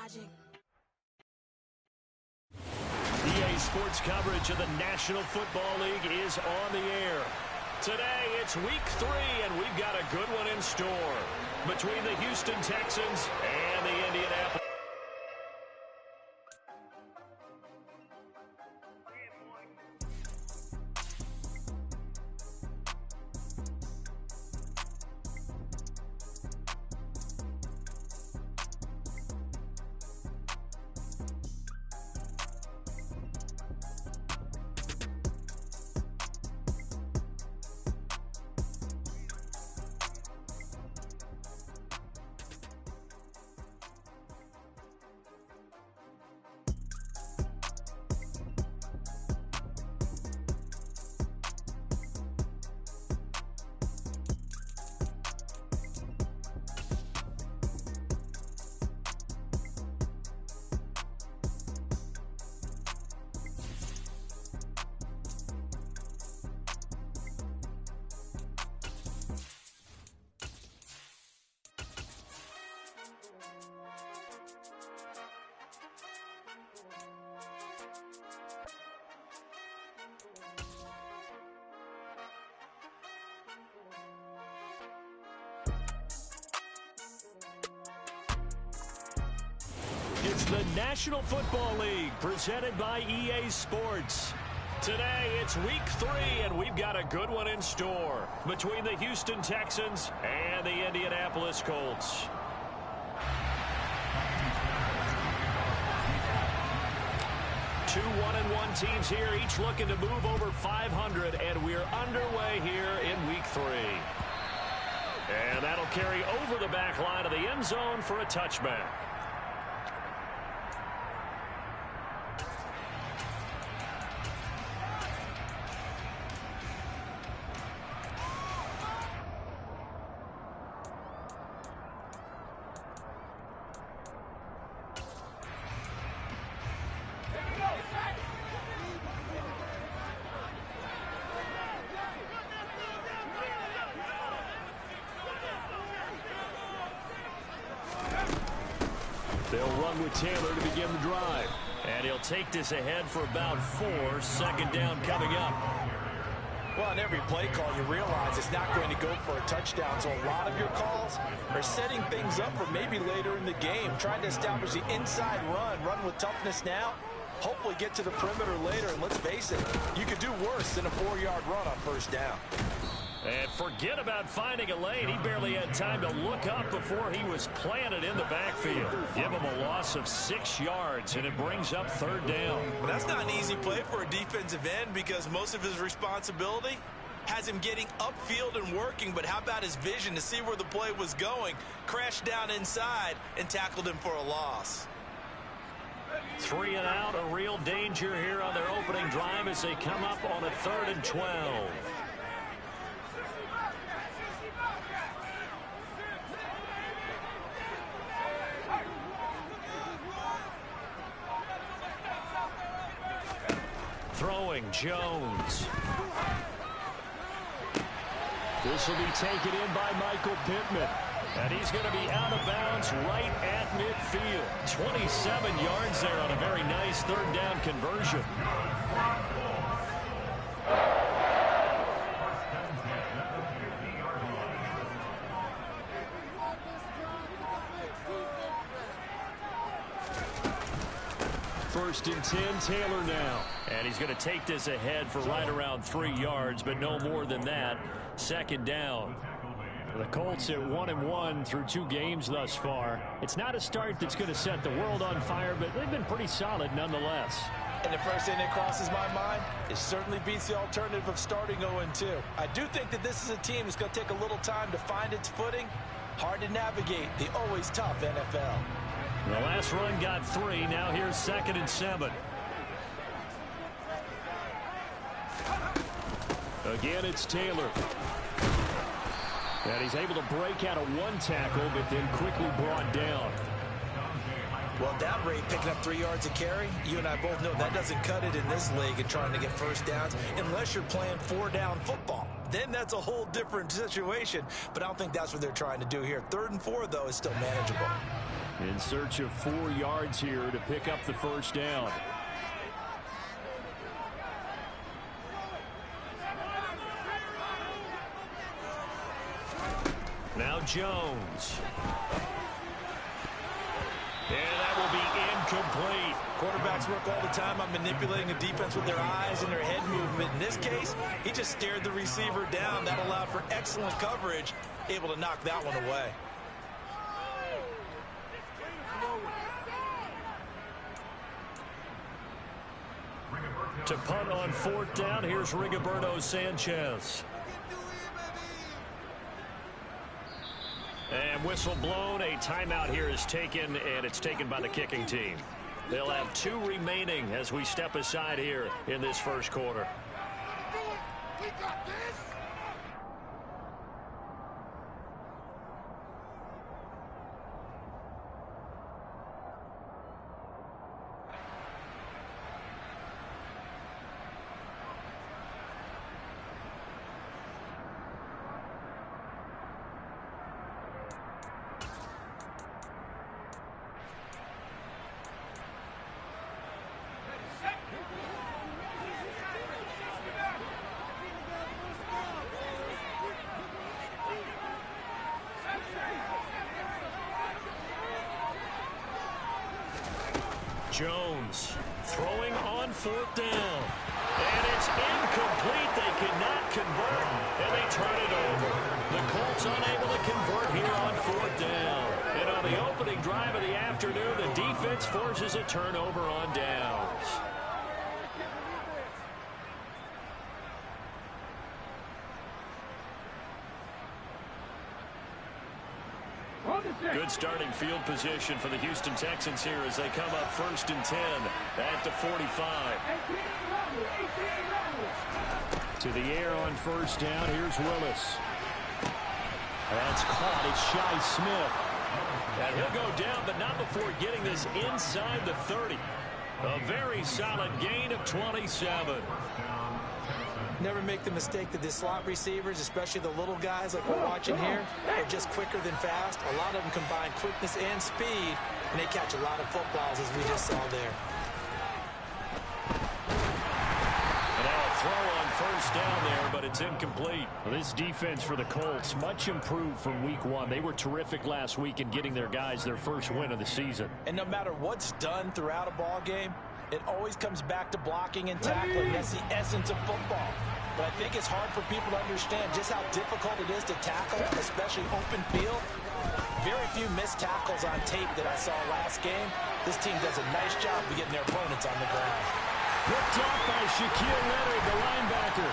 logic. EA Sports coverage of the National Football League is on the air. Today, it's week 3, and we've got a good one in store between the Houston Texans and the Indianapolis. It's the National Football League presented by EA Sports. Today, it's week 3, and we've got a good one in store between the Houston Texans and the Indianapolis Colts. Two 1-1 teams here, each looking to move over 500, and we're underway here in week 3. And that'll carry over the back line of the end zone for a touchback. They'll run with Taylor to begin the drive. And he'll take this ahead for about 4. Second down coming up. Well, on every play call, you realize it's not going to go for a touchdown. So a lot of your calls are setting things up for maybe later in the game, trying to establish the inside run with toughness now, hopefully get to the perimeter later. And let's face it, you could do worse than a 4-yard run on first down. And forget about finding a lane. He barely had time to look up before he was planted in the backfield. Give him a loss of 6 yards, and it brings up third down. Well, that's not an easy play for a defensive end because most of his responsibility has him getting upfield and working, but how about his vision to see where the play was going, crashed down inside, and tackled him for a loss. 3 and out, a real danger here on their opening drive as they come up on a 3rd and 12. Throwing Jones. This will be taken in by Michael Pittman. And he's going to be out of bounds right at midfield. 27 yards there on a very nice 3rd down conversion. First and 10, Taylor now. And he's going to take this ahead for right around 3 yards, but no more than that. Second down. The Colts at 1-1 through 2 games thus far. It's not a start that's going to set the world on fire, but they've been pretty solid nonetheless. And the first thing that crosses my mind, it certainly beats the alternative of starting 0-2. I do think that this is a team that's going to take a little time to find its footing. Hard to navigate the always tough NFL. The last run got 3. Now here's 2nd and 7. Again, it's Taylor. And he's able to break out of 1 tackle, but then quickly brought down. Well, that rate, picking up 3 yards a carry, you and I both know that doesn't cut it in this league and trying to get first downs unless you're playing 4-down football. Then that's a whole different situation, but I don't think that's what they're trying to do here. 3rd and 4, though, is still manageable. In search of 4 yards here to pick up the first down. Now Jones. And that will be incomplete. Quarterbacks work all the time on manipulating the defense with their eyes and their head movement. In this case, he just stared the receiver down. That allowed for excellent coverage, able to knock that one away. To punt on 4th down, here's Rigoberto Sanchez. And whistle blown. A timeout here is taken, and it's taken by the kicking team. They'll have 2 remaining as we step aside here in this first quarter. We got this. Jones throwing on 4th down. And it's incomplete. They cannot convert, and they turn it over. The Colts unable to convert here on 4th down. And on the opening drive of the afternoon, the defense forces a turnover on downs. Good starting field position for the Houston Texans here as they come up 1st and 10 at the 45. To the air on 1st down. Here's Willis. That's caught. It's Shi Smith. And he'll go down, but not before getting this inside the 30. A very solid gain of 27. Never make the mistake that the slot receivers, especially the little guys like we're watching here, are just quicker than fast. A lot of them combine quickness and speed, and they catch a lot of footballs, as we just saw there. And now a throw on 1st down there, but it's incomplete. Well, this defense for the Colts, much improved from week 1. They were terrific last week in getting their guys their first win of the season. And no matter what's done throughout a ball game, it always comes back to blocking and tackling. That's the essence of football. But I think it's hard for people to understand just how difficult it is to tackle, especially open field. Very few missed tackles on tape that I saw last game. This team does a nice job of getting their opponents on the ground. Picked up by Shaquille Leonard, the linebacker.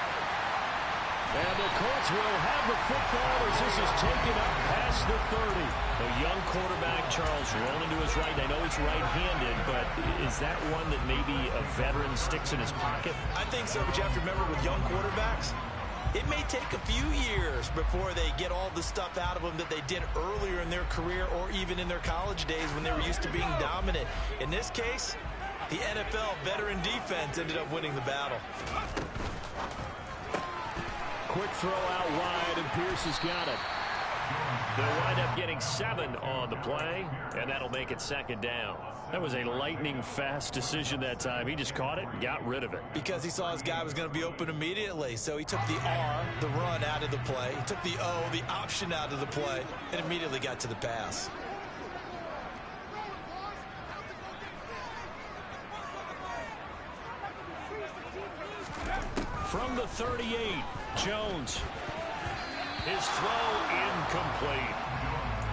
And the Colts will have the football as this is taken up past the 30. A young quarterback, Charles, rolling to his right. I know he's right-handed, but is that one that maybe a veteran sticks in his pocket? I think so, but you have to remember with young quarterbacks, it may take a few years before they get all the stuff out of them that they did earlier in their career or even in their college days when they were used to being dominant. In this case, the NFL veteran defense ended up winning the battle. Quick throw out wide, and Pierce has got it. They'll wind up getting 7 on the play, and that'll make it 2nd down. That was a lightning-fast decision that time. He just caught it and got rid of it. Because he saw his guy was going to be open immediately. So he took the R, the run, out of the play. He took the O, the option, out of the play, and immediately got to the pass. From the 38, Jones. His throw incomplete.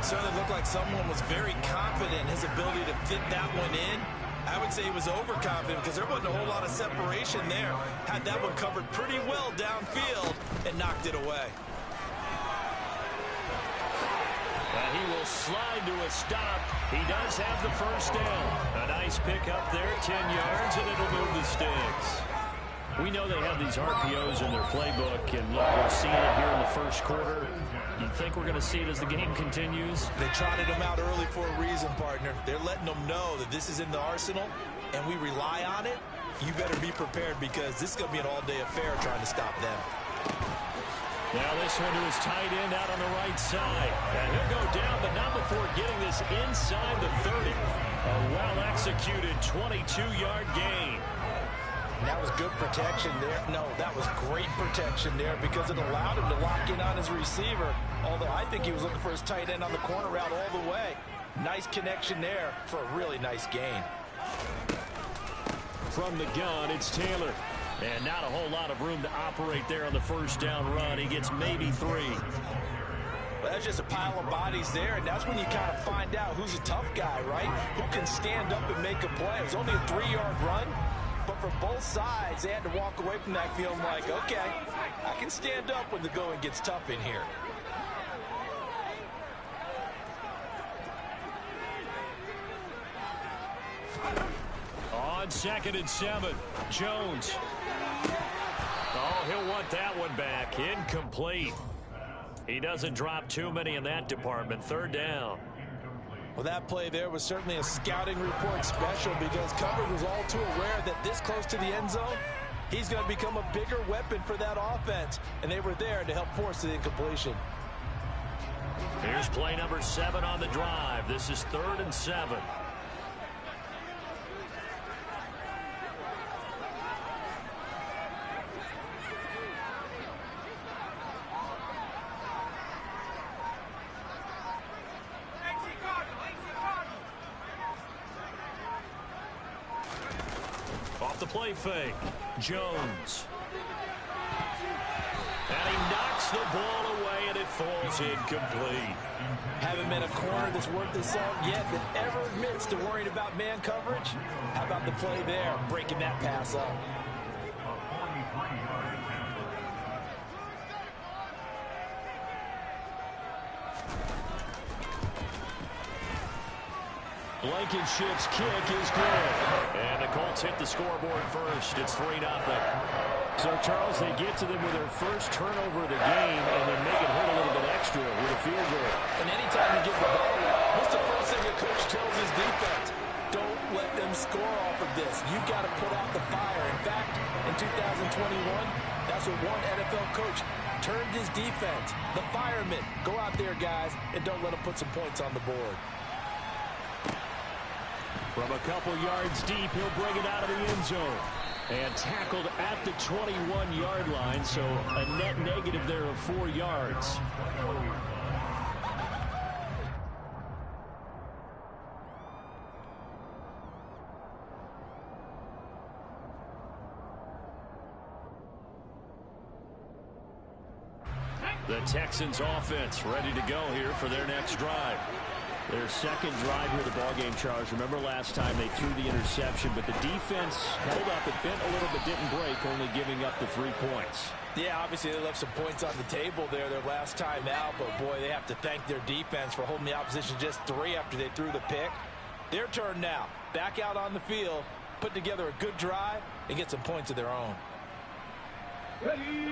Certainly looked like someone was very confident in his ability to fit that one in. I would say he was overconfident because there wasn't a whole lot of separation there. Had that one covered pretty well downfield and knocked it away. And he will slide to a stop. He does have the first down. A nice pick up there, 10 yards, and it'll move the sticks. We know they have these RPOs in their playbook, and look, we're seeing it here in the first quarter. You think we're going to see it as the game continues? They trotted them out early for a reason, partner. They're letting them know that this is in the arsenal, and we rely on it. You better be prepared because this is going to be an all-day affair trying to stop them. Now this one to his tight end out on the right side. And he'll go down, but not before getting this inside the 30. A well-executed 22-yard gain. That was good protection there. No, that was great protection there because it allowed him to lock in on his receiver. Although I think he was looking for his tight end on the corner route all the way. Nice connection there for a really nice gain. From the gun, it's Taylor. And not a whole lot of room to operate there on the first down run. He gets maybe 3. Well, that's just a pile of bodies there, and that's when you kind of find out who's a tough guy, right? Who can stand up and make a play. It was only a 3-yard run, but for both sides, they had to walk away from that feeling like, okay, I can stand up when the going gets tough in here. On 2nd and 7, Jones. Oh, he'll want that one back. Incomplete. He doesn't drop too many in that department. 3rd down. Well, that play there was certainly a scouting report special because coverage was all too aware that this close to the end zone, he's going to become a bigger weapon for that offense, and they were there to help force the incompletion. Here's play number 7 on the drive. This is 3rd and 7. Off the play fake, Jones. And he knocks the ball away, and it falls incomplete. Haven't been a corner that's worth the salt yet that ever admits to worrying about man coverage. How about the play there, breaking that pass up? Blankenship's kick is good. And the Colts hit the scoreboard first. It's 3-0. So, Charles, they get to them with their first turnover of the game and then make it hurt a little bit extra with a field goal. And anytime you give the ball away, what's the first thing a coach tells his defense? Don't let them score off of this. You've got to put out the fire. In fact, in 2021, that's what one NFL coach turned his defense. The firemen. Go out there, guys, and don't let them put some points on the board. From a couple yards deep, he'll bring it out of the end zone. And tackled at the 21-yard line, so a net negative there of 4 yards. The Texans offense ready to go here for their next drive. Their second drive here of the ballgame, Charles. Remember last time they threw the interception, but the defense held up. It bent a little but didn't break, only giving up the 3 points. Yeah, obviously they left some points on the table there their last time out, but boy, they have to thank their defense for holding the opposition just 3 after they threw the pick. Their turn now. Back out on the field, put together a good drive, and get some points of their own.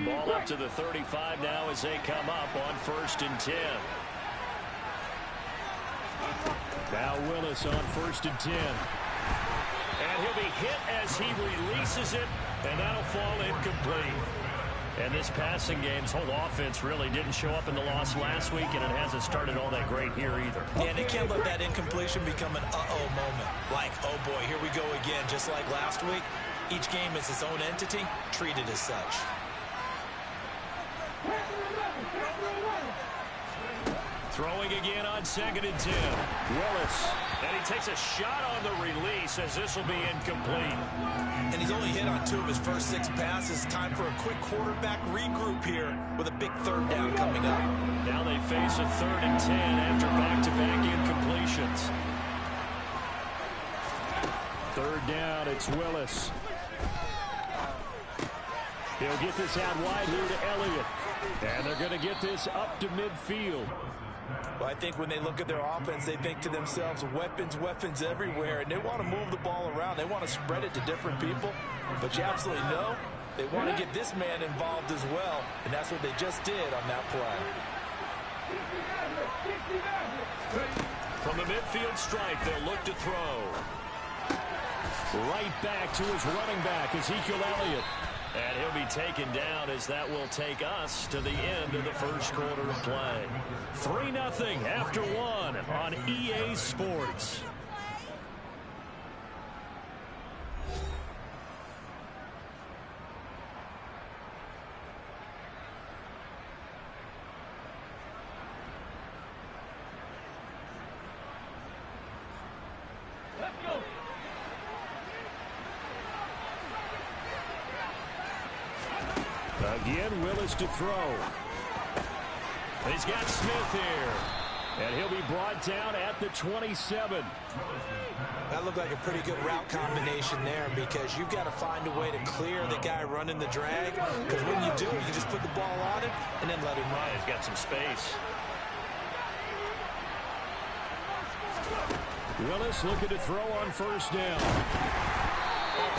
Ball up to the 35 now as they come up on 1st and 10. Now Willis on 1st and 10. And he'll be hit as he releases it, and that'll fall incomplete. And this passing game's whole offense really didn't show up in the loss last week, and it hasn't started all that great here either. Yeah, and they can't let that incompletion become an uh-oh moment. Like, oh boy, here we go again, just like last week. Each game is its own entity, treated as such. Throwing again on 2nd and 10. Willis. And he takes a shot on the release as this will be incomplete. And he's only hit on 2 of his first 6 passes. Time for a quick quarterback regroup here with a big 3rd down coming up. Now they face a 3rd and 10 after back-to-back incompletions. 3rd down, it's Willis. He'll get this out wide here to Elliott. And they're going to get this up to midfield. Well, I think when they look at their offense, they think to themselves, weapons, weapons everywhere, and they want to move the ball around. They want to spread it to different people, but you absolutely know they want to get this man involved as well, and that's what they just did on that play. From the midfield stripe, they'll look to throw. Right back to his running back, Ezekiel Elliott. And he'll be taken down as that will take us to the end of the first quarter of play. 3-0 after 1 on EA Sports. Again, Willis to throw. He's got Smith here. And he'll be brought down at the 27. That looked like a pretty good route combination there because you've got to find a way to clear the guy running the drag. Because when you do, you just put the ball on him and then let him run. He's got some space. Willis looking to throw on first down.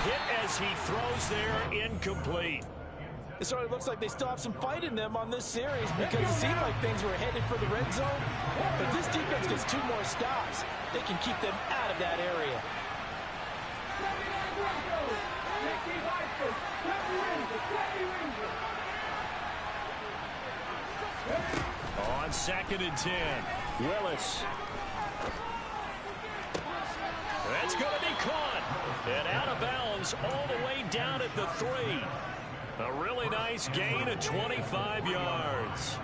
Hit as he throws there, incomplete. It sort of looks like they still have some fight in them on this series because it seemed like things were headed for the red zone. But this defense gets 2 more stops. They can keep them out of that area. On 2nd and 10, Willis. That's going to be caught. And out of bounds all the way down at the 3. A really nice gain of 25 yards.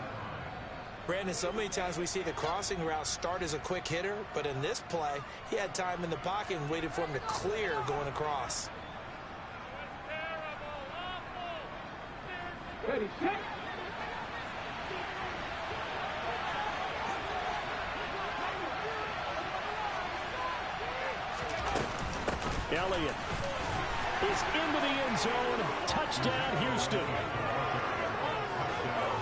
Brandon, so many times we see the crossing route start as a quick hitter, but in this play, he had time in the pocket and waited for him to clear going across. Ready, set. Elliott is into the end zone. Touchdown, Houston.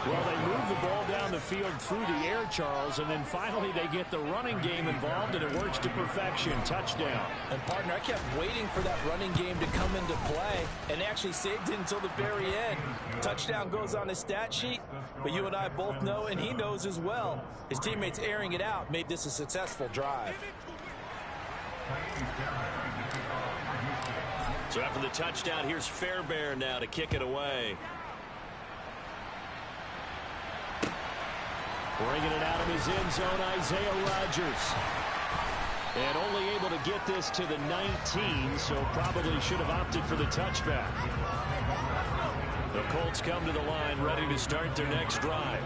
Well, they move the ball down the field through the air, Charles, and then finally they get the running game involved, and it works to perfection. Touchdown. And, partner, I kept waiting for that running game to come into play and actually saved it until the very end. Touchdown goes on his stat sheet, but you and I both know, and he knows as well, his teammates airing it out made this a successful drive. So after the touchdown, here's Fairbairn now to kick it away. Bringing it out of his end zone, Isaiah Rodgers. And only able to get this to the 19, so probably should have opted for the touchback. The Colts come to the line ready to start their next drive.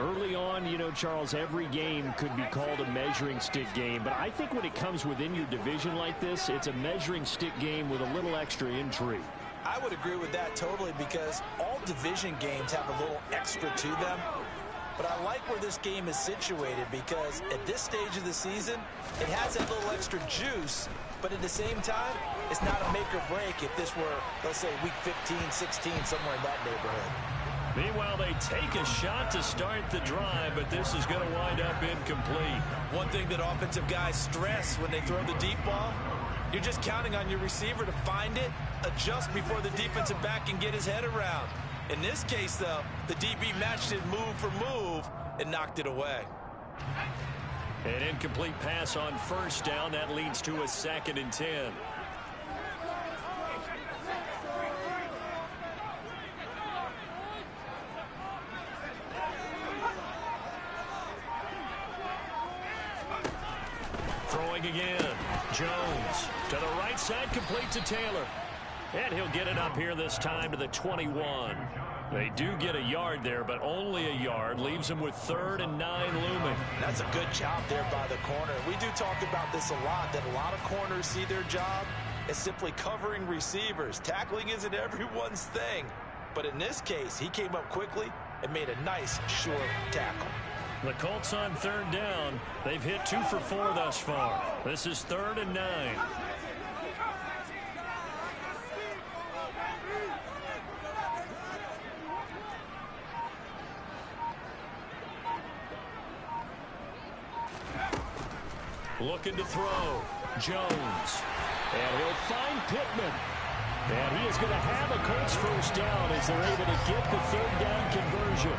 Early on, you know, Charles, every game could be called a measuring stick game. But I think when it comes within your division like this, it's a measuring stick game with a little extra intrigue. I would agree with that totally because all division games have a little extra to them. But I like where this game is situated because at this stage of the season, it has that little extra juice. But at the same time, it's not a make or break if this were, let's say, week 15, 16, somewhere in that neighborhood. Meanwhile, they take a shot to start the drive, but this is going to wind up incomplete. One thing that offensive guys stress when they throw the deep ball, you're just counting on your receiver to find it, adjust before the defensive back can get his head around. In this case, though, the DB matched it move for move and knocked it away. An incomplete pass on first down. That leads to a 2nd and 10. Throwing again. Jones to the right side, complete to Taylor. And he'll get it up here this time to the 21. They do get a yard there, but only a yard. Leaves them with 3rd and 9 looming. That's a good job there by the corner. We do talk about this a lot, that a lot of corners see their job as simply covering receivers. Tackling isn't everyone's thing. But in this case, he came up quickly and made a nice, sure tackle. The Colts on 3rd down. They've hit 2 for 4 thus far. This is 3rd and 9. Looking to throw. Jones. And he'll find Pittman. And he is going to have a Colts first down as they're able to get the 3rd down conversion.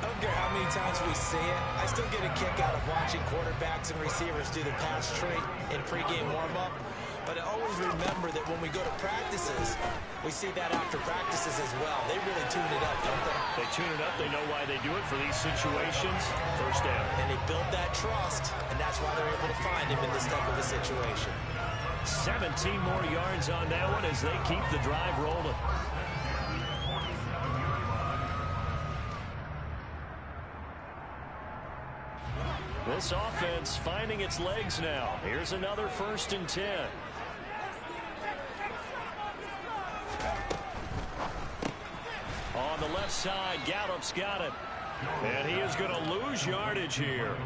I don't care how many times we see it. I still get a kick out of watching quarterbacks and receivers do the pass tree in pregame warm-up. But I always remember that when we go to practices, we see that after practices as well. They really tune it up, don't they? They tune it up. They know why they do it for these situations. First down. And they build that trust, and that's why they're able to find him in this type of a situation. 17 more yards on that one as they keep the drive rolling. This offense finding its legs now. Here's another 1st and 10. On the left side, Gallup's got it. And he is going to lose yardage here.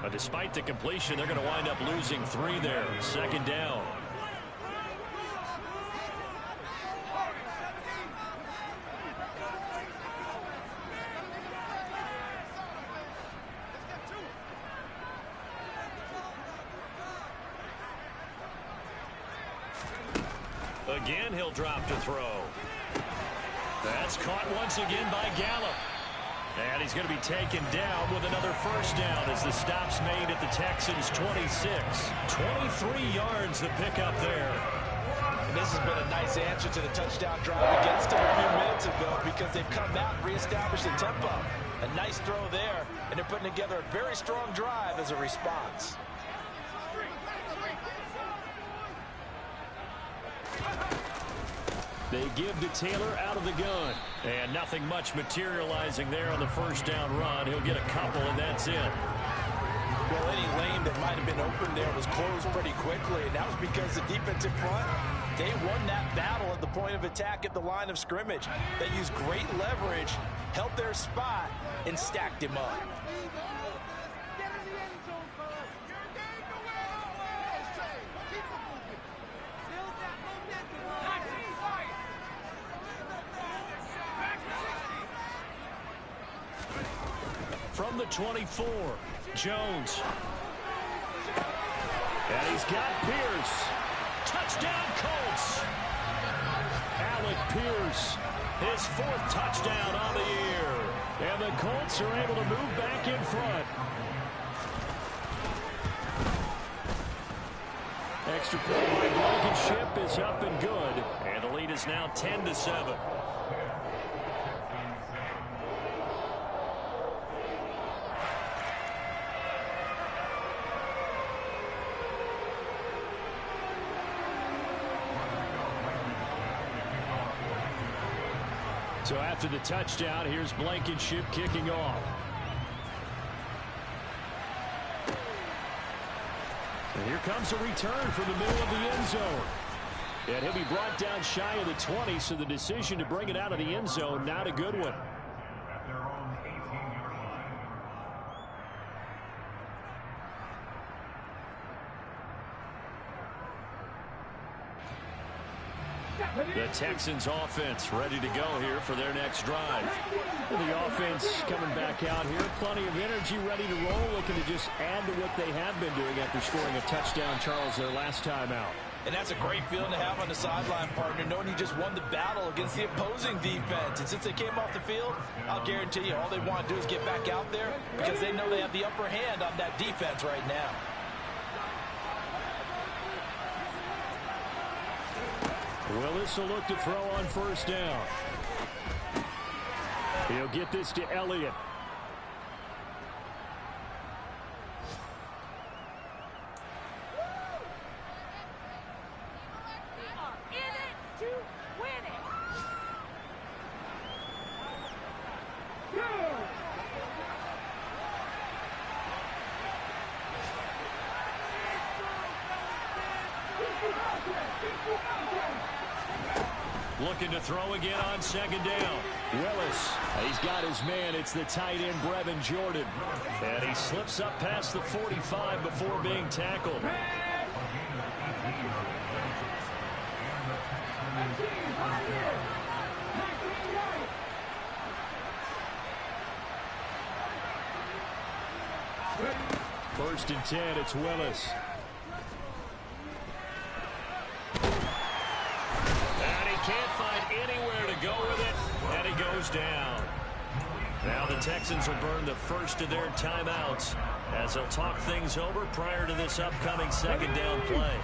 But despite the completion, they're going to wind up losing 3 there. 2nd down. Again, he'll drop to throw. That's caught once again by Gallup. And he's going to be taken down with another 1st down as the stop's made at the Texans' 26. 23 yards the pickup there. And this has been a nice answer to the touchdown drive against them a few minutes ago because they've come out and reestablished the tempo. A nice throw there, and they're putting together a very strong drive as a response. They give to Taylor out of the gun. And nothing much materializing there on the 1st down run. He'll get a couple, and that's it. Well, any lane that might have been open there was closed pretty quickly, and that was because the defensive front, they won that battle at the point of attack at the line of scrimmage. They used great leverage, held their spot, and stacked him up. From the 24, Jones. And he's got Pierce. Touchdown, Colts. Alec Pierce, his 4th touchdown on the year. And the Colts are able to move back in front. Extra point by Blankenship is up and good. And the lead is now 10-7. So after the touchdown, here's Blankenship kicking off. And here comes a return from the middle of the end zone. And he'll be brought down shy of the 20, so the decision to bring it out of the end zone, not a good one. The Texans offense ready to go here for their next drive. And the offense coming back out here. Plenty of energy, ready to roll, looking to just add to what they have been doing after scoring a touchdown, Charles, their last time out. And that's a great feeling to have on the sideline, partner, knowing you just won the battle against the opposing defense. And since they came off the field, I'll guarantee you all they want to do is get back out there because they know they have the upper hand on that defense right now. Willis will look to throw on 1st down. He'll get this to Elliott. Looking to throw again on 2nd down. Willis, he's got his man. It's the tight end, Brevin Jordan. And he slips up past the 45 before being tackled. First and 10, it's Willis. Can't find anywhere to go with it, and he goes down. Now the Texans will burn the first of their timeouts as they'll talk things over prior to this upcoming 2nd down play.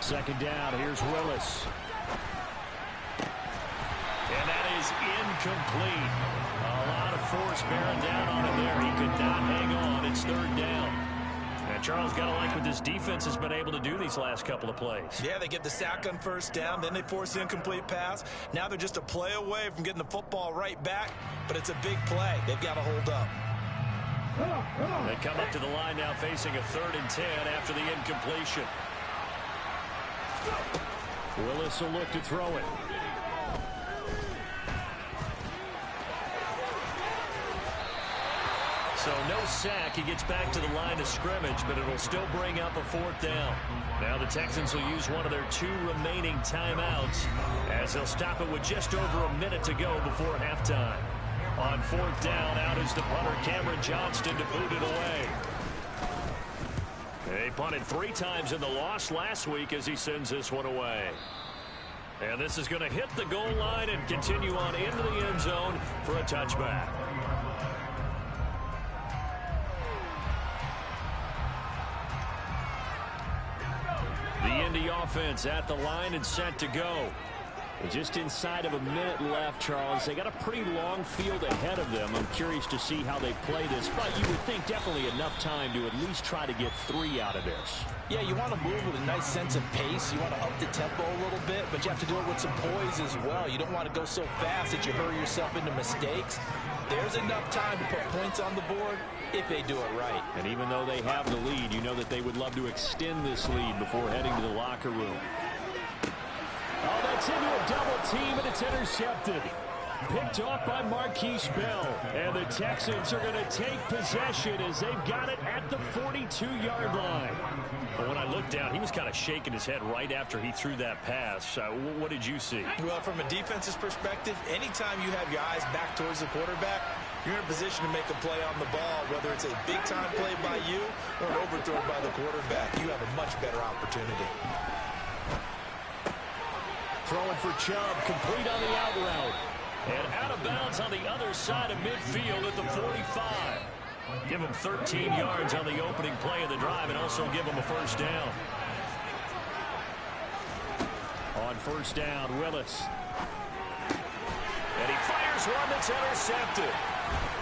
Second down, here's Willis. And that is incomplete. A lot of force bearing down on him there. He could not hang on. It's third down. And Charles, got to like what this defense has been able to do these last couple of plays. Yeah, they get the sack on first down, then they force the incomplete pass. Now they're just a play away from getting the football right back, but it's a big play. They've got to hold up. They come up to the line now facing a 3rd and 10 after the incompletion. Willis will look to throw it. So no sack. He gets back to the line of scrimmage, but it'll still bring up a 4th down. Now the Texans will use one of their 2 remaining timeouts as they'll stop it with just over a minute to go before halftime. On 4th down, out is the punter, Cameron Johnston, to boot it away. They punted 3 times in the loss last week as he sends this one away. And this is going to hit the goal line and continue on into the end zone for a touchback. The Indy offense at the line and set to go. Just inside of a minute left, Charles. They got a pretty long field ahead of them. I'm curious to see how they play this, but you would think definitely enough time to at least try to get 3 out of this. Yeah, you want to move with a nice sense of pace. You want to up the tempo a little bit, but you have to do it with some poise as well. You don't want to go so fast that you hurry yourself into mistakes. There's enough time to put points on the board if they do it right. And even though they have the lead, you know that they would love to extend this lead before heading to the locker room. Oh, that's into a double team, and it's intercepted. Picked off by Marquise Bell. And the Texans are going to take possession as they've got it at the 42-yard line. But when I looked down, he was kind of shaking his head right after he threw that pass. What did you see? Well, from a defense's perspective, anytime you have your eyes back towards the quarterback, you're in a position to make a play on the ball, whether it's a big-time play by you or an overthrow by the quarterback. You have a much better opportunity. Throwing for Chubb, complete on the out route. And out of bounds on the other side of midfield at the 45. Give him 13 yards on the opening play of the drive and also give him a first down. On first down, Willis. And he fires one that's intercepted.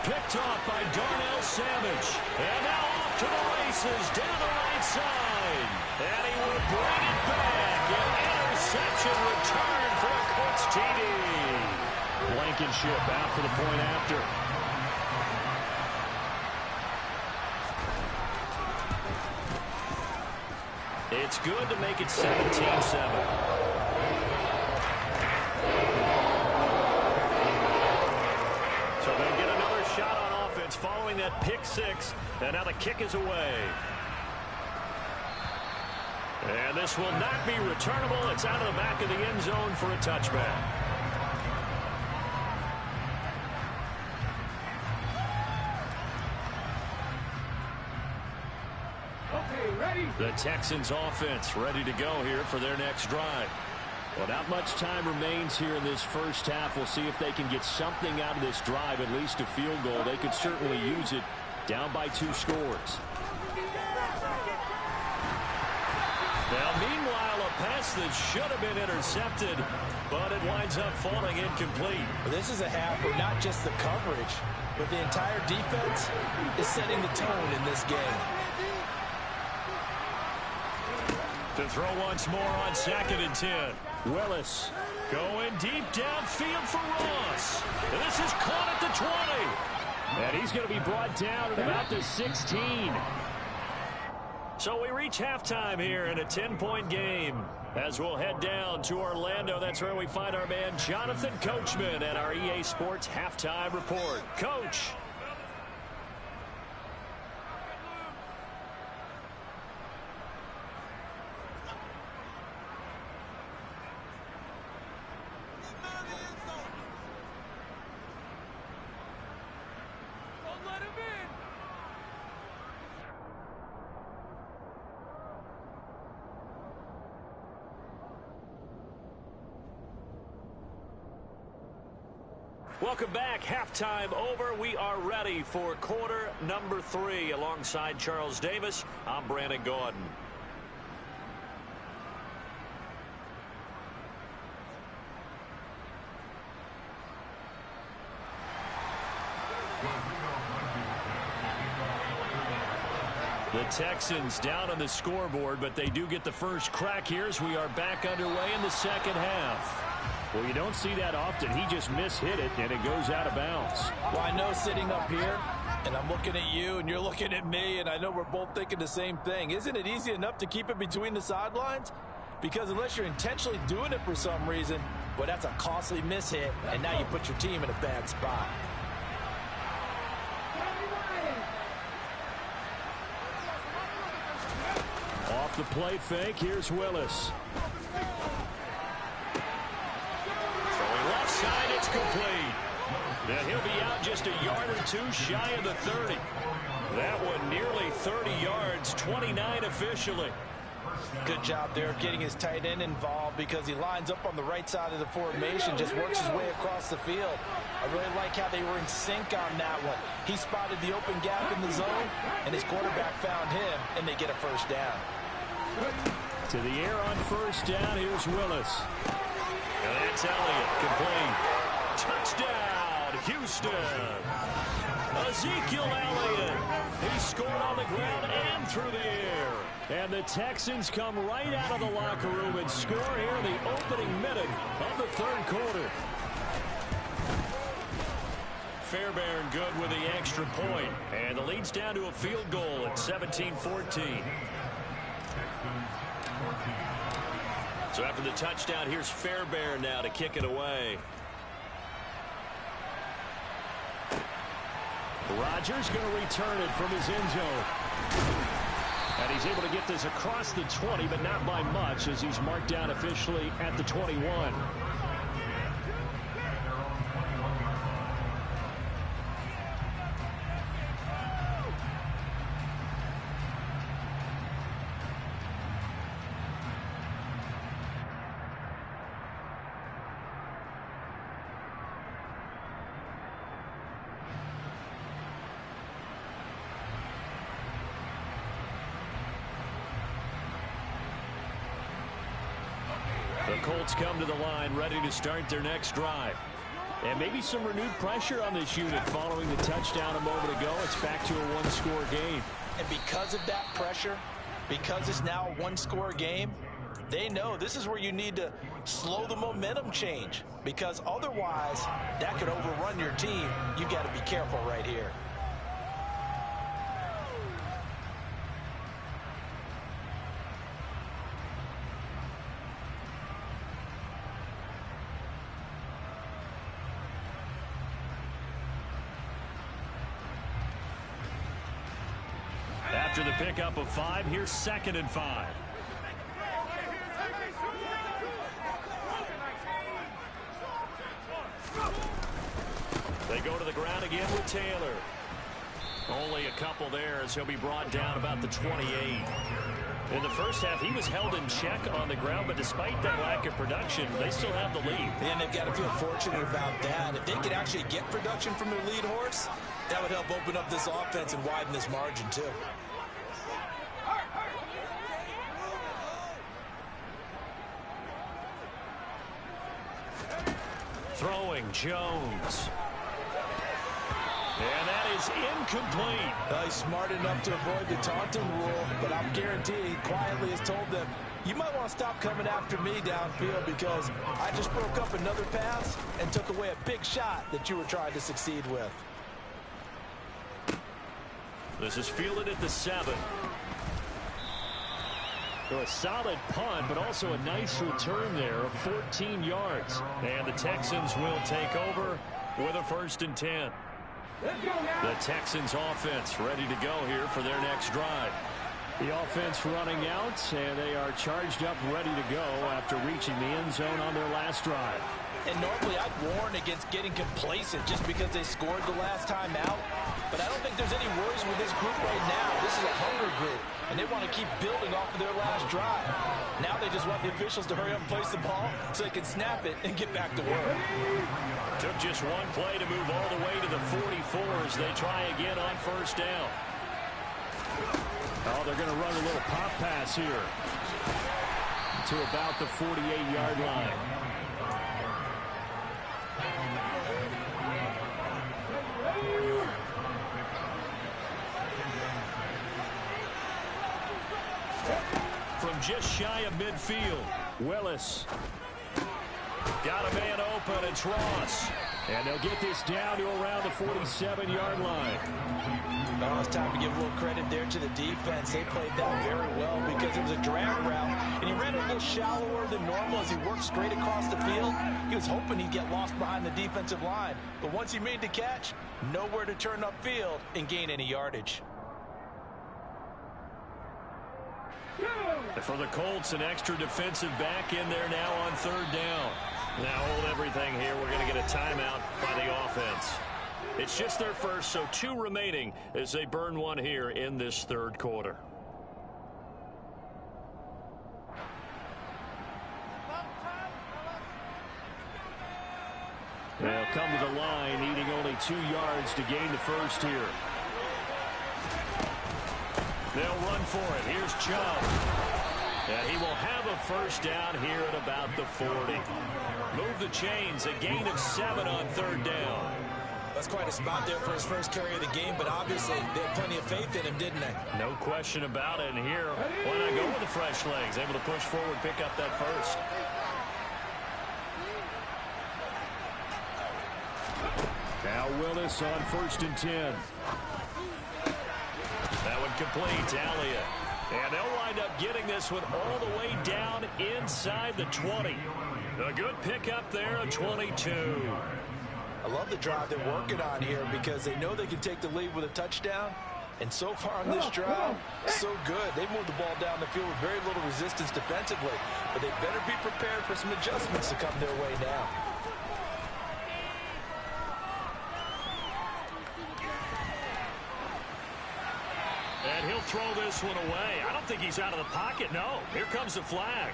Picked off by Darnell Savage. And now off to the races down the right side. And he will bring it back. An interception return for a Colts TD. Blankenship out for the point after. It's good to make it 17-7. Following that pick 6, and now the kick is away. And this will not be returnable. It's out of the back of the end zone for a touchback. Okay, ready? The Texans offense ready to go here for their next drive. Well, not much time remains here in this first half. We'll see if they can get something out of this drive, at least a field goal. They could certainly use it down by 2 scores. Now, meanwhile, a pass that should have been intercepted, but it winds up falling incomplete. This is a half where not just the coverage, but the entire defense is setting the tone in this game. To throw once more on 2nd and 10. Willis going deep downfield for Ross. And this is caught at the 20. And he's going to be brought down at about the 16. So we reach halftime here in a 10-point game. As we'll head down to Orlando, that's where we find our man Jonathan Coachman at our EA Sports Halftime Report. Coach. Welcome back. Halftime over. We are ready for quarter number 3. Alongside Charles Davis, I'm Brandon Gordon. The Texans down on the scoreboard, but they do get the first crack here as we are back underway in the second half. Well, you don't see that often. He just mishit it, and it goes out of bounds. Well, I know sitting up here, and I'm looking at you, and you're looking at me, and I know we're both thinking the same thing. Isn't it easy enough to keep it between the sidelines? Because unless you're intentionally doing it for some reason, well, that's a costly mishit, and now you put your team in a bad spot. Off the play fake, here's Willis. Throwing left side, it's complete. Now he'll be out just a yard or two shy of the 30. That one nearly 30 yards, 29 officially. Good job there of getting his tight end involved because he lines up on the right side of the formation, just works his way across the field. I really like how they were in sync on that one. He spotted the open gap in the zone, and his quarterback found him, and they get a first down. To the air on first down, here's Willis. And that's Elliott, complete. Touchdown, Houston. Ezekiel Elliott. He scored on the ground and through the air. And the Texans come right out of the locker room and score here in the opening minute of the third quarter. Fairbairn good with the extra point. And the lead's down to a field goal at 17-14. So after the touchdown, here's Fairbairn now to kick it away. Rodgers going to return it from his end zone. And he's able to get this across the 20, but not by much as he's marked down officially at the 21. The Colts come to the line ready to start their next drive. And maybe some renewed pressure on this unit following the touchdown a moment ago. It's back to a one-score game. And because of that pressure, because it's now a one-score game, they know this is where you need to slow the momentum change. Because otherwise, that could overrun your team. You got to be careful right here. After the pickup of 5, here's 2nd and 5. They go to the ground again with Taylor. Only a couple there as he'll be brought down about the 28. In the first half, he was held in check on the ground, but despite that lack of production, they still have the lead. And they've got to feel fortunate about that. If they could actually get production from their lead horse, that would help open up this offense and widen this margin too. Throwing Jones. And that is incomplete. He's smart enough to avoid the taunting rule, but I'm guaranteed he quietly has told them, you might want to stop coming after me downfield because I just broke up another pass and took away a big shot that you were trying to succeed with. This is fielded at the 7. So a solid punt, but also a nice return there of 14 yards. And the Texans will take over with a 1st and 10. The Texans offense ready to go here for their next drive. The offense running out, and they are charged up ready to go after reaching the end zone on their last drive. And normally I'd warn against getting complacent just because they scored the last time out. But I don't think there's any worries with this group right now. This is a hunger group, and they want to keep building off of their last drive. Now they just want the officials to hurry up and place the ball so they can snap it and get back to work. Took just one play to move all the way to the 44 as they try again on 1st down. Oh, they're going to run a little pop pass here to about the 48-yard line. just shy of midfield. Willis. Got a man open. It's Ross. And they'll get this down to around the 47-yard line. Oh, it's time to give a little credit there to the defense. They played that very well because it was a drag route, and he ran a little shallower than normal as he worked straight across the field. He was hoping he'd get lost behind the defensive line, but once he made the catch, nowhere to turn upfield and gain any yardage. For the Colts, an extra defensive back in there now on third down. Now hold everything here. We're going to get a timeout by the offense. It's just their first, so 2 remaining as they burn one here in this third quarter. They'll come to the line, needing only 2 yards to gain the first here. They'll run for it. Here's Chubb. And he will have a first down here at about the 40. Move the chains, a gain of 7 on third down. That's quite a spot there for his first carry of the game, but obviously they had plenty of faith in him, didn't they? No question about it. And here, why not go with the fresh legs? Able to push forward, pick up that first. Now Willis on 1st and 10. That one complete to Elliott. And they'll wind up getting this one all the way down inside the 20. A good pickup there at 22. I love the drive they're working on here because they know they can take the lead with a touchdown. And so far on this drive, so good. They moved the ball down the field with very little resistance defensively. But they better be prepared for some adjustments to come their way now. And he'll throw this one away. I don't think he's out of the pocket. No, here comes the flag.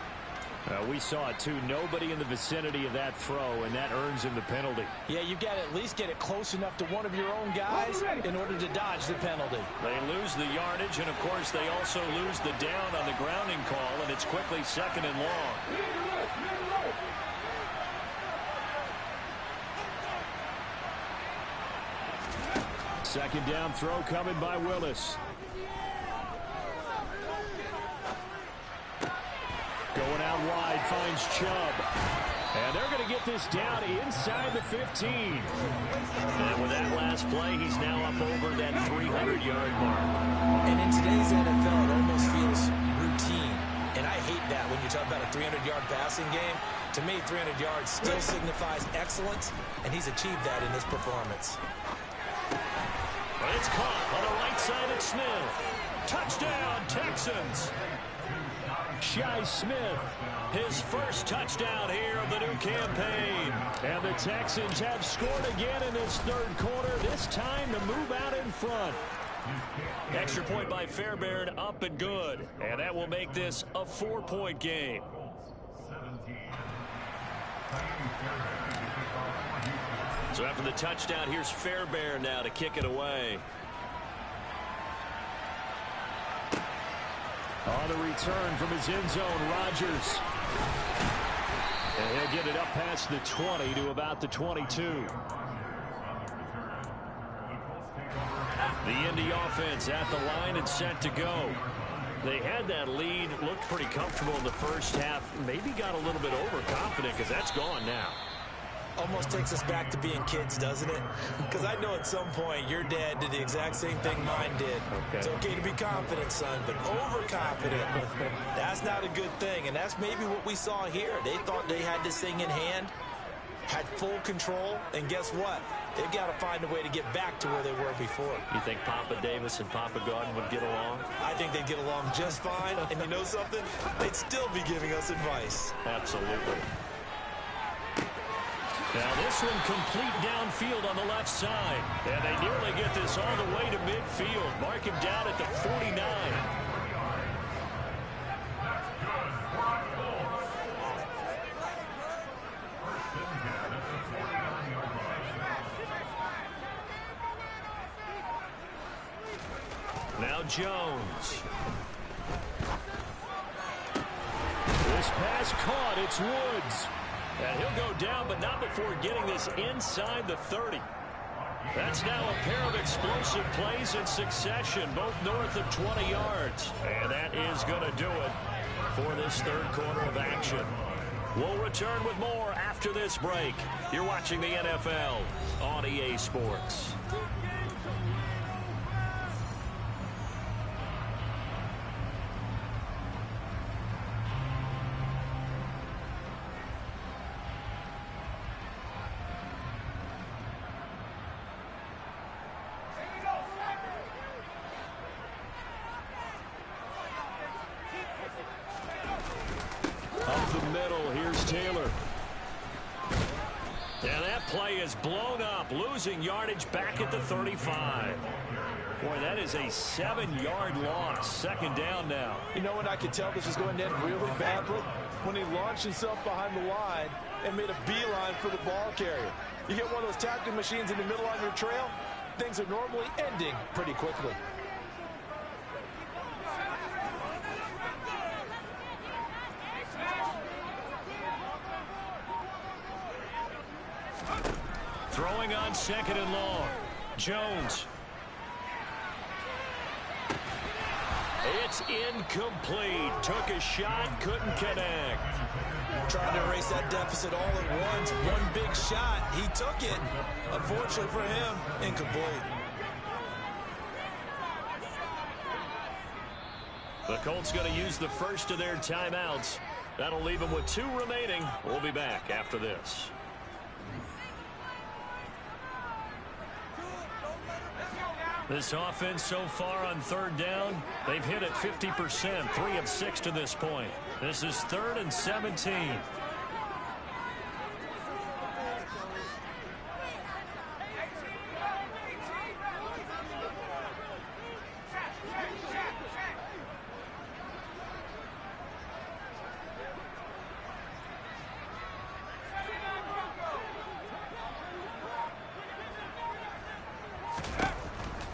We saw it, too. Nobody in the vicinity of that throw, and that earns him the penalty. Yeah, you've got to at least get it close enough to one of your own guys in order to dodge the penalty. They lose the yardage, and, of course, they also lose the down on the grounding call, and it's quickly 2nd and long. Second down throw coming by Willis. Going out wide, finds Chubb. And they're going to get this down inside the 15. And with that last play, he's now up over that 300-yard mark. And in today's NFL, it almost feels routine. And I hate that when you talk about a 300-yard passing game. To me, 300 yards still signifies excellence, and he's achieved that in this performance. But it's caught on the right side of Smith. Touchdown, Texans. Shi Smith, his first touchdown here of the new campaign. And the Texans have scored again in this third quarter, this time to move out in front. Extra point by Fairbairn, up and good. And that will make this a 4-point game. So after the touchdown, here's Fairbairn now to kick it away. On the return from his end zone, Rodgers. And he'll get it up past the 20 to about the 22. The Indy offense at the line and set to go. They had that lead, looked pretty comfortable in the first half. Maybe got a little bit overconfident because that's gone now. Almost takes us back to being kids, doesn't it? Because I know at some point your dad did the exact same thing mine did. Okay. It's okay to be confident, son, but overconfident, that's not a good thing. And that's maybe what we saw here. They thought they had this thing in hand, had full control, and guess what? They've got to find a way to get back to where they were before. You think Papa Davis and Papa Gordon would get along? I think they'd get along just fine. And you know something? They'd still be giving us advice. Absolutely. Now this one complete downfield on the left side. And they nearly get this all the way to midfield. Mark him down at the 49. Now Jones. This pass caught. It's Woods. And he'll go down, but not before getting this inside the 30. That's now a pair of explosive plays in succession, both north of 20 yards. And that is going to do it. for this third quarter of action. We'll return with more after this break. You're watching the NFL on EA Sports. Up the middle, here's Taylor. And that play is blown up, losing yardage back at the 35. Boy, that is a 7-yard loss. Second down now. You know when I could tell this was going to end really badly? When he launched himself behind the line and made a beeline for the ball carrier. You get one of those tackling machines in the middle on your trail, things are normally ending pretty quickly. Throwing on second and long. Jones. It's incomplete. Took a shot, couldn't connect. Trying to erase that deficit all at once. One big shot. He took it. Unfortunately for him, incomplete. The Colts going to use the first of their timeouts. That'll leave them with 2 remaining. We'll be back after this. This offense so far on third down, they've hit it 50%, 3 of 6 to this point. This is 3rd and 17.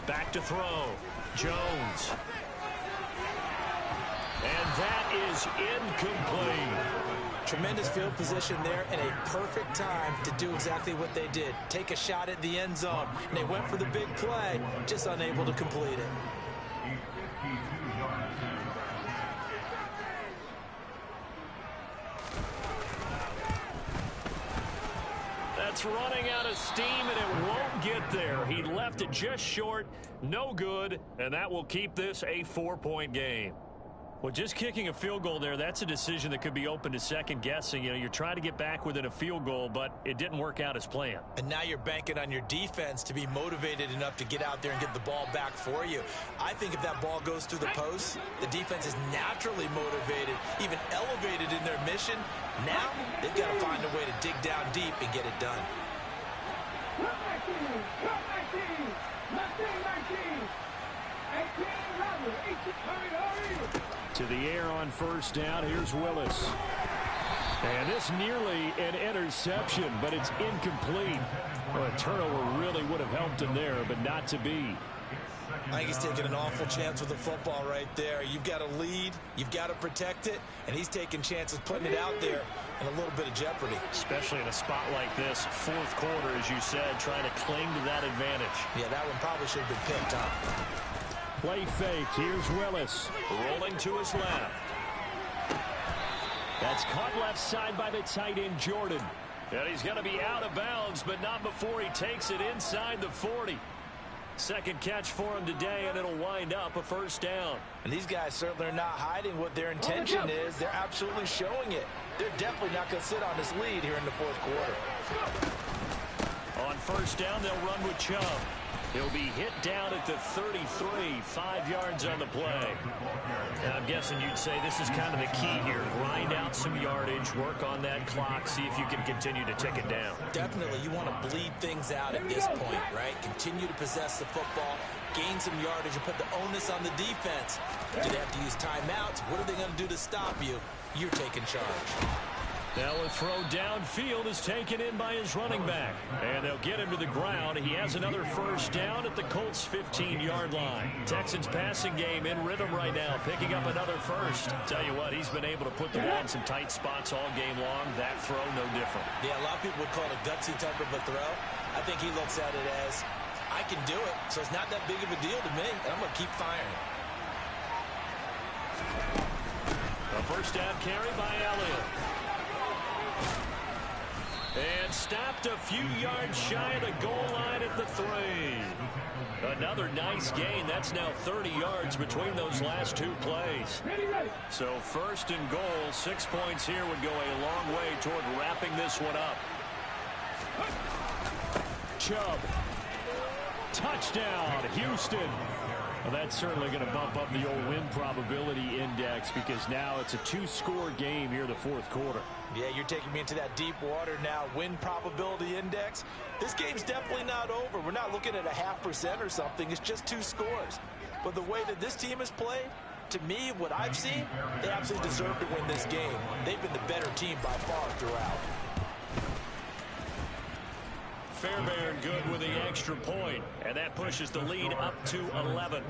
Back to throw. Jones. And that is incomplete. Tremendous field position there and a perfect time to do exactly what they did. Take a shot at the end zone. And they went for the big play, just unable to complete it. That's running out of steam, and it won't get there. He left it just short, no good, and that will keep this a 4-point game. Well, just kicking a field goal there, that's a decision that could be open to second guessing. You know, you're trying to get back within a field goal, but it didn't work out as planned. And now you're banking on your defense to be motivated enough to get out there and get the ball back for you. I think if that ball goes through the post, the defense is naturally motivated, even elevated in their mission. Now they've got to find a way to dig down deep and get it done. To the air on first down. Here's Willis. And this nearly an interception, but it's incomplete. Well, a turnover really would have helped him there, but not to be. I think he's taking an awful chance with the football right there. You've got to lead, you've got to protect it, and he's taking chances putting it out there in a little bit of jeopardy. Especially in a spot like this, fourth quarter, as you said, trying to cling to that advantage. Yeah, that one probably should have been picked up. Play fake. Here's Willis. Rolling to his left. That's caught left side by the tight end, Jordan. And he's going to be out of bounds, but not before he takes it inside the 40. Second catch for him today, and it'll wind up a first down. And these guys certainly are not hiding what their intention is. They're absolutely showing it. They're definitely not going to sit on this lead here in the fourth quarter. On first down, they'll run with Chubb. He'll be hit down at the 33, 5 yards on the play. And I'm guessing you'd say this is kind of the key here. Grind out some yardage, work on that clock, see if you can continue to tick it down. Definitely, you want to bleed things out at this point, right? Continue to possess the football, gain some yardage, and put the onus on the defense. Do they have to use timeouts? What are they going to do to stop you? You're taking charge. Now a throw downfield is taken in by his running back. And they'll get him to the ground. He has another first down at the Colts' 15-yard line. Texans passing game in rhythm right now, picking up another first. Tell you what, he's been able to put the ball in some tight spots all game long. That throw, no different. Yeah, a lot of people would call it a gutsy type of a throw. I think he looks at it as, I can do it, so it's not that big of a deal to me, and I'm going to keep firing. A first down carry by Elliott. And stopped a few yards shy of the goal line at the 3. Another nice gain. That's now 30 yards between those last 2 plays. So first and goal, 6 points here would go a long way toward wrapping this one up. Chubb. Touchdown, Houston. Well, that's certainly going to bump up the old win probability index because now it's a 2-score game here in the 4th quarter. Yeah, you're taking me into that deep water now. Win probability index. This game's definitely not over. We're not looking at a 0.5% or something. It's just 2 scores. But the way that this team has played, to me, what I've seen, they absolutely deserve to win this game. They've been the better team by far throughout. Fairbairn good with the extra point, and that pushes the lead up to 11.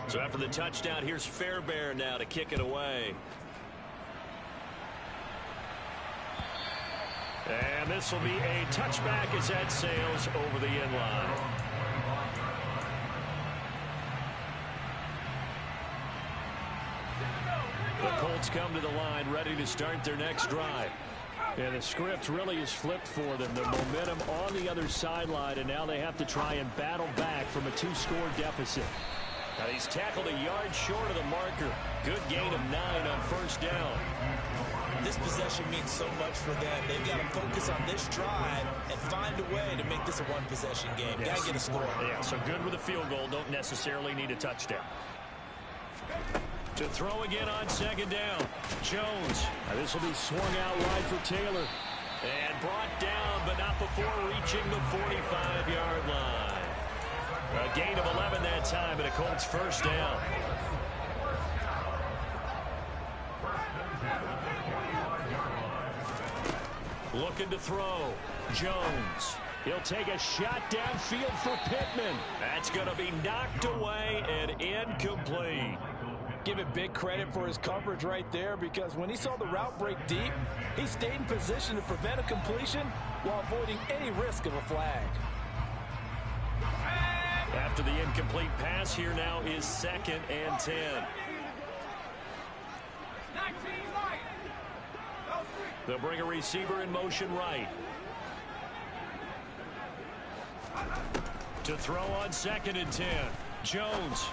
So after the touchdown, here's Fairbairn now to kick it away. And this will be a touchback as that sails over the end line. The Colts come to the line ready to start their next drive. And the script really is flipped for them. The momentum on the other sideline, and now they have to try and battle back from a 2-score deficit. Now he's tackled a yard short of the marker. Good gain of 9 on first down. This possession means so much for them. They've got to focus on this drive and find a way to make this a one-possession game. Yes. Got to get a score. Yeah, so good with a field goal. Don't necessarily need a touchdown. To throw again on second down. Jones. This will be swung out wide for Taylor. And brought down, but not before reaching the 45-yard line. A gain of 11 that time, and a Colts first down. Looking to throw. Jones. He'll take a shot downfield for Pittman. That's going to be knocked away and incomplete. Give it big credit for his coverage right there, because when he saw the route break deep, he stayed in position to prevent a completion while avoiding any risk of a flag. After the incomplete pass, here now is 2nd and 10. They'll bring a receiver in motion right. To throw on 2nd and 10. Jones.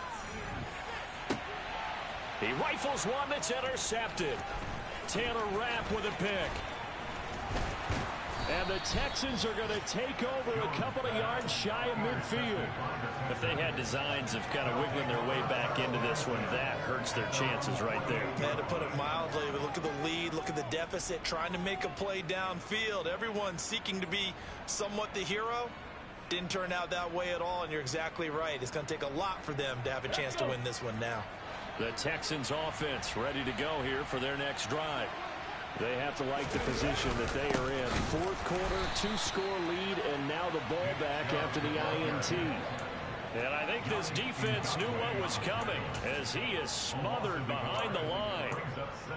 He rifles one that's intercepted. Taylor Rapp with a pick. And the Texans are going to take over a couple of yards shy of midfield. If they had designs of kind of wiggling their way back into this one, that hurts their chances right there. Man, to put it mildly, but look at the lead, look at the deficit, trying to make a play downfield. Everyone seeking to be somewhat the hero. Didn't turn out that way at all, and you're exactly right. It's going to take a lot for them to have a chance to win this one now. The Texans offense ready to go here for their next drive. They have to like the position that they are in. 4th quarter, 2-score lead, and now the ball back after the INT. And I think this defense knew what was coming as he is smothered behind the line.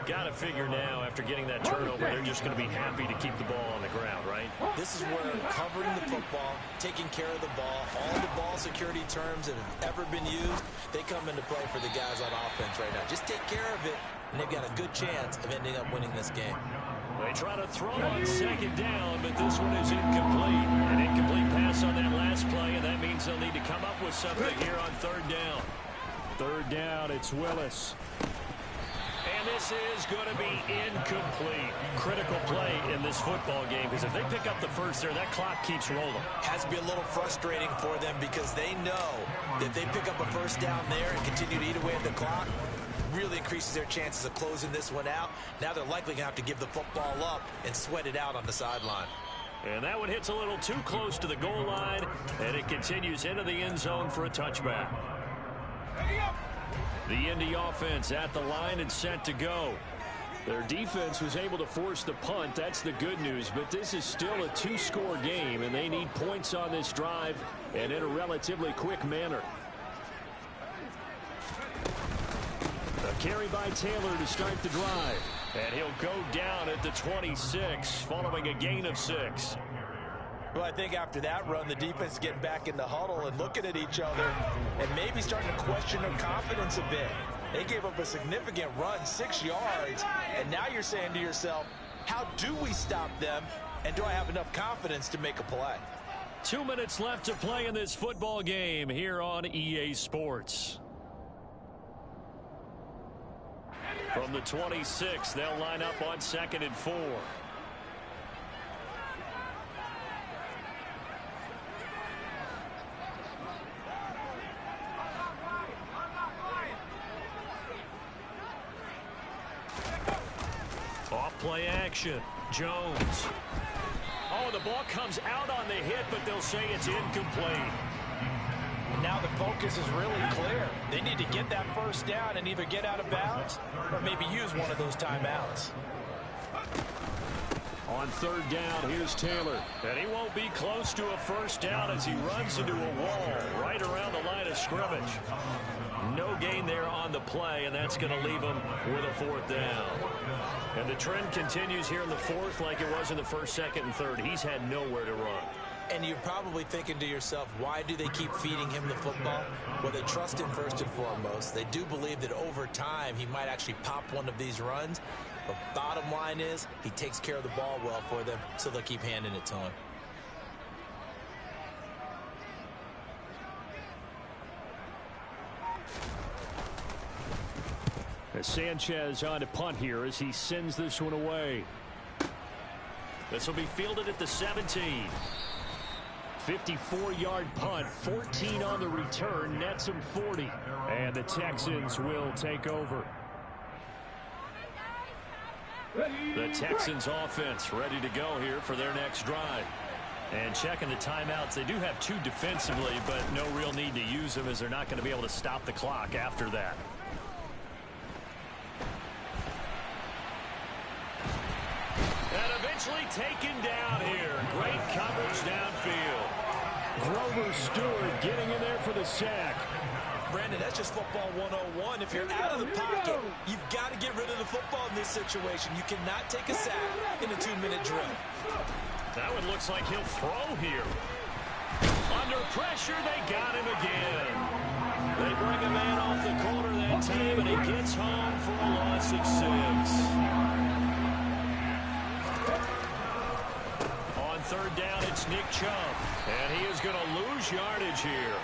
Got to figure now, after getting that turnover, they're just going to be happy to keep the ball on the ground, right? This is where covering the football, taking care of the ball, all the ball security terms that have ever been used, they come into play for the guys on offense right now. Just take care of it, and they've got a good chance of ending up winning this game. They try to throw on 2nd down, but this one is incomplete. An incomplete pass on that last play, and that means they'll need to come up with something here on 3rd down. 3rd down, it's Willis. And this is going to be incomplete. Critical play in this football game, because if they pick up the first there, that clock keeps rolling. Has to be a little frustrating for them, because they know that if they pick up a first down there and continue to eat away at the clock, really increases their chances of closing this one out. Now they're likely going to have to give the football up and sweat it out on the sideline. And that one hits a little too close to the goal line, and it continues into the end zone for a touchback. The Indy offense at the line and set to go. Their defense was able to force the punt. That's the good news, but this is still a 2-score game, and they need points on this drive and in a relatively quick manner. The Carry by Taylor to start the drive. And he'll go down at the 26 following a gain of 6. Well, I think after that run, the defense is getting back in the huddle and looking at each other and maybe starting to question their confidence a bit. They gave up a significant run, 6 yards, and now you're saying to yourself, how do we stop them, and do I have enough confidence to make a play? 2 minutes left to play in this football game here on EA Sports. From the 26, they'll line up on 2nd and 4. Off play action. Jones. Oh, the ball comes out on the hit, but they'll say it's incomplete. And now the focus is really clear. They need to get that first down and either get out of bounds or maybe use one of those timeouts. On 3rd down, here's Taylor. And he won't be close to a first down as he runs into a wall right around the line of scrimmage. No gain there on the play, and that's going to leave him with a 4th down. And the trend continues here in the 4th like it was in the 1st, 2nd, and 3rd. He's had nowhere to run. And you're probably thinking to yourself, why do they keep feeding him the football? Well, they trust him first and foremost. They do believe that over time he might actually pop one of these runs. But bottom line is he takes care of the ball well for them, so they'll keep handing it to him. Sanchez on to punt here as he sends this one away. This will be fielded at the 17. 54-yard punt, 14 on the return, nets him 40. And the Texans will take over. The Texans offense ready to go here for their next drive. And checking the timeouts, they do have 2 defensively, but no real need to use them as they're not going to be able to stop the clock after that. And eventually taken down here. Great coverage downfield. Grover Stewart getting in there for the sack. Brandon, that's just football 101. If you're out of the pocket, you've got to get rid of the football in this situation. You cannot take a sack in a 2-minute drill. That one looks like he'll throw here. Under pressure, they got him again. They bring a man off the corner that time, and he gets home for a loss of 6. On 3rd down, it's Nick Chubb, and he is going to lose yardage here.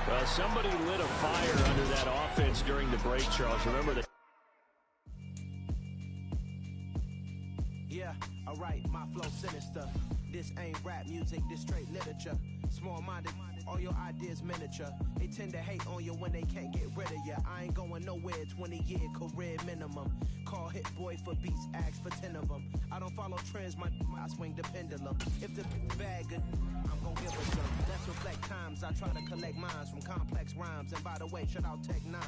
Well, somebody lit a fire under that offense during the break, Charles. Remember that. Yeah, alright, my flow sinister. This ain't rap music, this straight literature. Small-minded, all your ideas miniature. They tend to hate on you when they can't get rid of you. I ain't going nowhere, 20-year career minimum. Call Hit Boy for beats, ask for 10 of them. I don't follow trends, I swing the pendulum. If the bag good, I'm gon' give it some. Let's reflect times, I try to collect minds from complex rhymes. And by the way, shout out Tech 9.